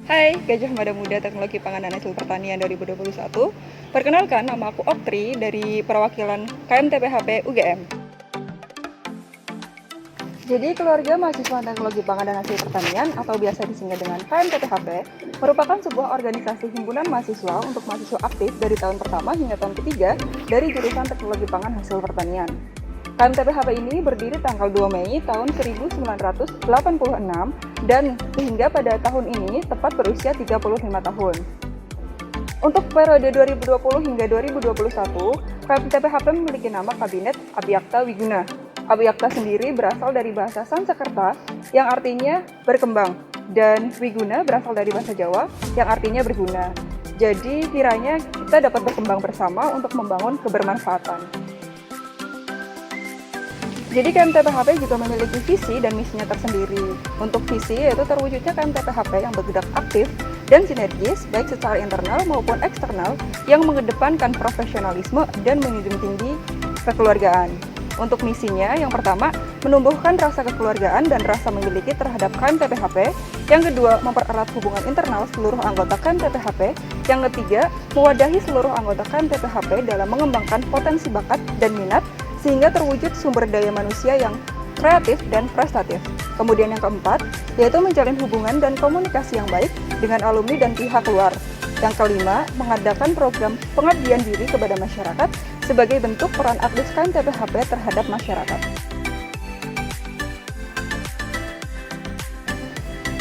Hai, Gajah Mada Muda Teknologi Pangan dan Hasil Pertanian 2021. Perkenalkan, nama aku Oktri dari perwakilan KMTPHP UGM. Jadi, keluarga mahasiswa Teknologi Pangan dan Hasil Pertanian atau biasa disingkat dengan KMTPHP merupakan sebuah organisasi himpunan mahasiswa untuk mahasiswa aktif dari tahun pertama hingga tahun ketiga dari jurusan Teknologi Pangan Hasil Pertanian. KMTPHP ini berdiri tanggal 2 Mei tahun 1986 dan sehingga pada tahun ini tepat berusia 35 tahun. Untuk periode 2020 hingga 2021, KMTPHP memiliki nama Kabinet Abiyakta Wiguna. Abiyakta sendiri berasal dari bahasa Sanskerta yang artinya berkembang, dan Wiguna berasal dari bahasa Jawa yang artinya berguna. Jadi kiranya kita dapat berkembang bersama untuk membangun kebermanfaatan. Jadi KMTPHP juga memiliki visi dan misinya tersendiri. Untuk visi yaitu terwujudnya KMTPHP yang bergerak aktif dan sinergis baik secara internal maupun eksternal yang mengedepankan profesionalisme dan menjunjung tinggi kekeluargaan. Untuk misinya yang pertama, menumbuhkan rasa kekeluargaan dan rasa memiliki terhadap KMTPHP. Yang kedua, mempererat hubungan internal seluruh anggota KMTPHP. Yang ketiga, mewadahi seluruh anggota KMTPHP dalam mengembangkan potensi bakat dan minat sehingga terwujud sumber daya manusia yang kreatif dan prestatif. Kemudian yang keempat, yaitu menjalin hubungan dan komunikasi yang baik dengan alumni dan pihak luar. Yang kelima, mengadakan program pengabdian diri kepada masyarakat sebagai bentuk peran aktif KMTPHP terhadap masyarakat.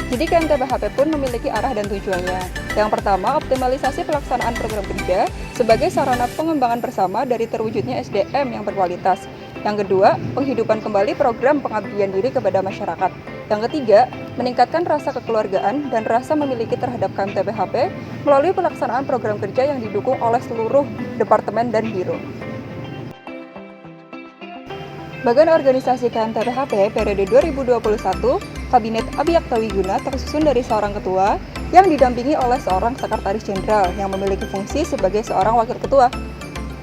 Jadi KMTPHP pun memiliki arah dan tujuannya. Yang pertama, optimalisasi pelaksanaan program kerja sebagai sarana pengembangan bersama dari terwujudnya SDM yang berkualitas. Yang kedua, penghidupan kembali program pengabdian diri kepada masyarakat. Yang ketiga, meningkatkan rasa kekeluargaan dan rasa memiliki terhadap KMTPHP melalui pelaksanaan program kerja yang didukung oleh seluruh departemen dan biro. Bagan organisasi KMTPHP periode 2021, Kabinet Abiyakta Wiguna tersusun dari seorang ketua yang didampingi oleh seorang sekretaris jenderal yang memiliki fungsi sebagai seorang wakil ketua.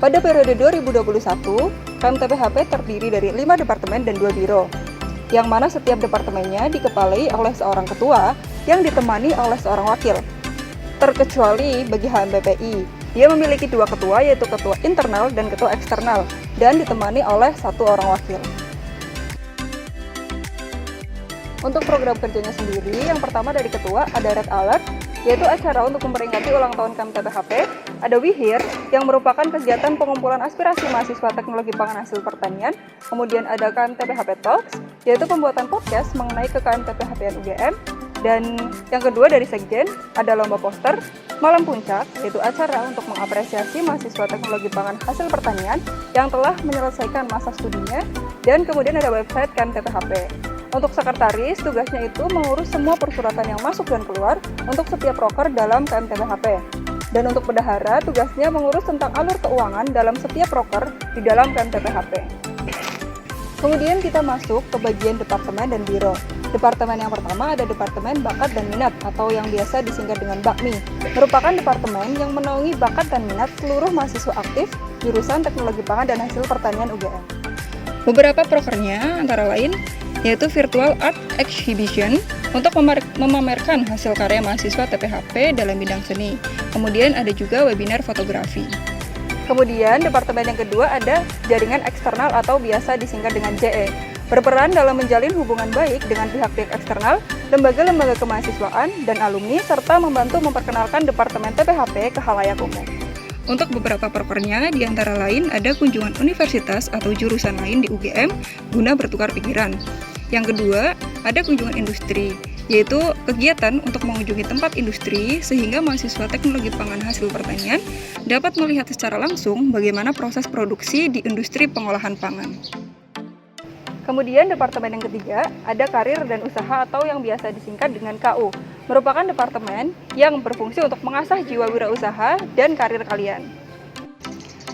Pada periode 2021, KMTPHP terdiri dari 5 departemen dan 2 biro, yang mana setiap departemennya dikepalai oleh seorang ketua yang ditemani oleh seorang wakil. Terkecuali bagi HMPPI, dia memiliki 2 ketua, yaitu ketua internal dan ketua eksternal, dan ditemani oleh 1 orang wakil. Untuk program kerjanya sendiri, yang pertama dari ketua ada Red Alert, yaitu acara untuk memperingati ulang tahun KMTPHP. Ada We Here, yang merupakan kegiatan pengumpulan aspirasi mahasiswa teknologi pangan hasil pertanian. Kemudian ada KMTPHP Talks, yaitu pembuatan podcast mengenai ke KMTPHP UGM. Dan yang kedua dari Sekjen, ada lomba poster, Malam Puncak, yaitu acara untuk mengapresiasi mahasiswa teknologi pangan hasil pertanian yang telah menyelesaikan masa studinya. Dan kemudian ada website KMTPHP. Untuk sekretaris, tugasnya itu mengurus semua persuratan yang masuk dan keluar untuk setiap proker dalam KMTPHP. Dan untuk bendahara, tugasnya mengurus tentang alur keuangan dalam setiap proker di dalam KMTPHP. Kemudian kita masuk ke bagian departemen dan biro. Departemen yang pertama ada Departemen Bakat dan Minat atau yang biasa disingkat dengan BAKMI. Merupakan departemen yang menaungi bakat dan minat seluruh mahasiswa aktif jurusan Teknologi Pangan dan Hasil Pertanian UGM. Beberapa prokernya antara lain yaitu Virtual Art Exhibition untuk memamerkan hasil karya mahasiswa TPHP dalam bidang seni. Kemudian ada juga webinar fotografi. Kemudian departemen yang kedua ada Jaringan Eksternal atau biasa disingkat dengan JE. Berperan dalam menjalin hubungan baik dengan pihak-pihak eksternal, lembaga-lembaga kemahasiswaan, dan alumni, serta membantu memperkenalkan Departemen TPHP ke khalayak umum. Untuk beberapa prokernya, di antara lain ada kunjungan universitas atau jurusan lain di UGM guna bertukar pikiran. Yang kedua, ada kunjungan industri, yaitu kegiatan untuk mengunjungi tempat industri sehingga mahasiswa teknologi pangan hasil pertanian dapat melihat secara langsung bagaimana proses produksi di industri pengolahan pangan. Kemudian departemen yang ketiga, ada karir dan usaha atau yang biasa disingkat dengan KU. Merupakan departemen yang berfungsi untuk mengasah jiwa wirausaha dan karir kalian.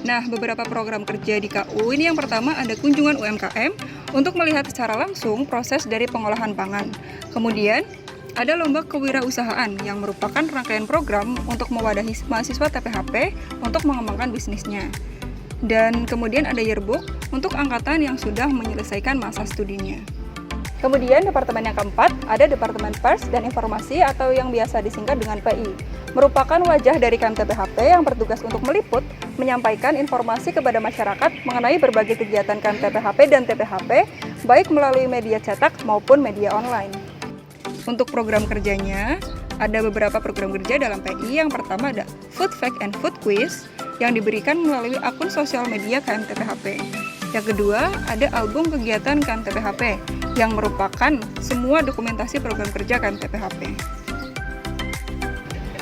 Nah, beberapa program kerja di KU ini yang pertama ada kunjungan UMKM untuk melihat secara langsung proses dari pengolahan pangan. Kemudian, ada lomba kewirausahaan yang merupakan rangkaian program untuk mewadahi mahasiswa TPHP untuk mengembangkan bisnisnya. Dan kemudian ada yearbook untuk angkatan yang sudah menyelesaikan masa studinya. Kemudian departemen yang keempat ada Departemen Pers dan Informasi atau yang biasa disingkat dengan PI. Merupakan wajah dari KMTP-HP yang bertugas untuk meliput, menyampaikan informasi kepada masyarakat mengenai berbagai kegiatan KMTP-HP dan TPHP, baik melalui media cetak maupun media online. Untuk program kerjanya, ada beberapa program kerja dalam PI. Yang pertama ada Food Fact and Food Quiz yang diberikan melalui akun sosial media KMTP-HP. Yang kedua, ada album kegiatan KMTP-HP yang merupakan semua dokumentasi program kerja KMTP-HP.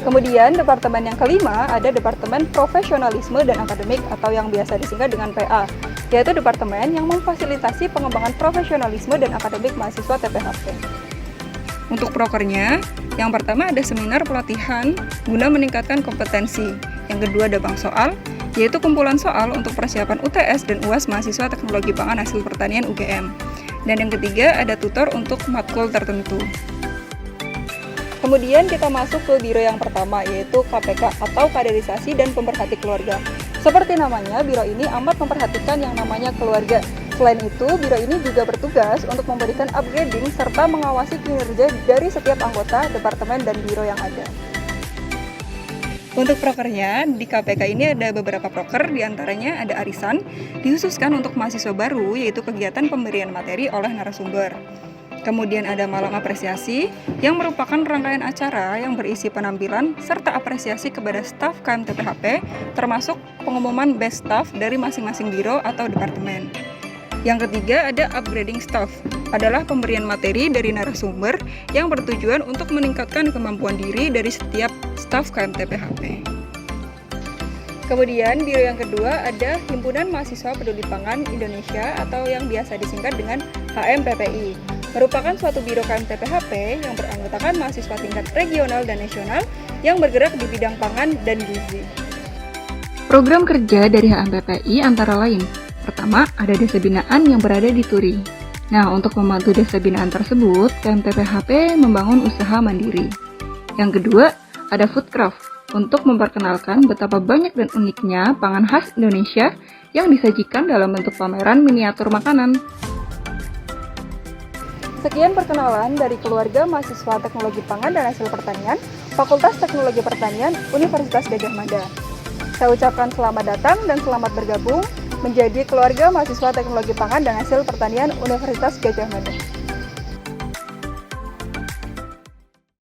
Kemudian, departemen yang kelima ada Departemen Profesionalisme dan Akademik atau yang biasa disingkat dengan PA, yaitu departemen yang memfasilitasi pengembangan profesionalisme dan akademik mahasiswa TPHP. Untuk prokernya, yang pertama ada seminar pelatihan guna meningkatkan kompetensi. Yang kedua ada bank soal, yaitu kumpulan soal untuk persiapan UTS dan UAS mahasiswa Teknologi Pangan Hasil Pertanian UGM. Dan yang ketiga ada tutor untuk matkul tertentu. Kemudian kita masuk ke biro yang pertama, yaitu KPK atau Kaderisasi dan Pemerhati Keluarga. Seperti namanya, biro ini amat memperhatikan yang namanya keluarga. Selain itu, biro ini juga bertugas untuk memberikan upgrading serta mengawasi kinerja dari setiap anggota, departemen, dan biro yang ada. Untuk prokernya, di KPK ini ada beberapa proker, diantaranya ada arisan, dikhususkan untuk mahasiswa baru, yaitu kegiatan pemberian materi oleh narasumber. Kemudian ada malam apresiasi, yang merupakan rangkaian acara yang berisi penampilan serta apresiasi kepada staf KMTP-HP, termasuk pengumuman best staff dari masing-masing biro atau departemen. Yang ketiga ada upgrading staff, adalah pemberian materi dari narasumber yang bertujuan untuk meningkatkan kemampuan diri dari setiap staf KMTP-HP. Kemudian biro yang kedua ada Himpunan Mahasiswa Peduli Pangan Indonesia atau yang biasa disingkat dengan HMPPI. Merupakan suatu biro KMTP-HP yang beranggotakan mahasiswa tingkat regional dan nasional yang bergerak di bidang pangan dan gizi. Program kerja dari HMPPI antara lain, pertama, ada desa binaan yang berada di Turi. Nah, untuk membantu desa binaan tersebut, KMTP-HP membangun usaha mandiri. Yang kedua, ada Foodcraft, untuk memperkenalkan betapa banyak dan uniknya pangan khas Indonesia yang disajikan dalam bentuk pameran miniatur makanan. Sekian perkenalan dari keluarga mahasiswa Teknologi Pangan dan Hasil Pertanian, Fakultas Teknologi Pertanian, Universitas Gadjah Mada. Saya ucapkan selamat datang dan selamat bergabung menjadi keluarga mahasiswa Teknologi Pangan dan Hasil Pertanian Universitas Gadjah Mada.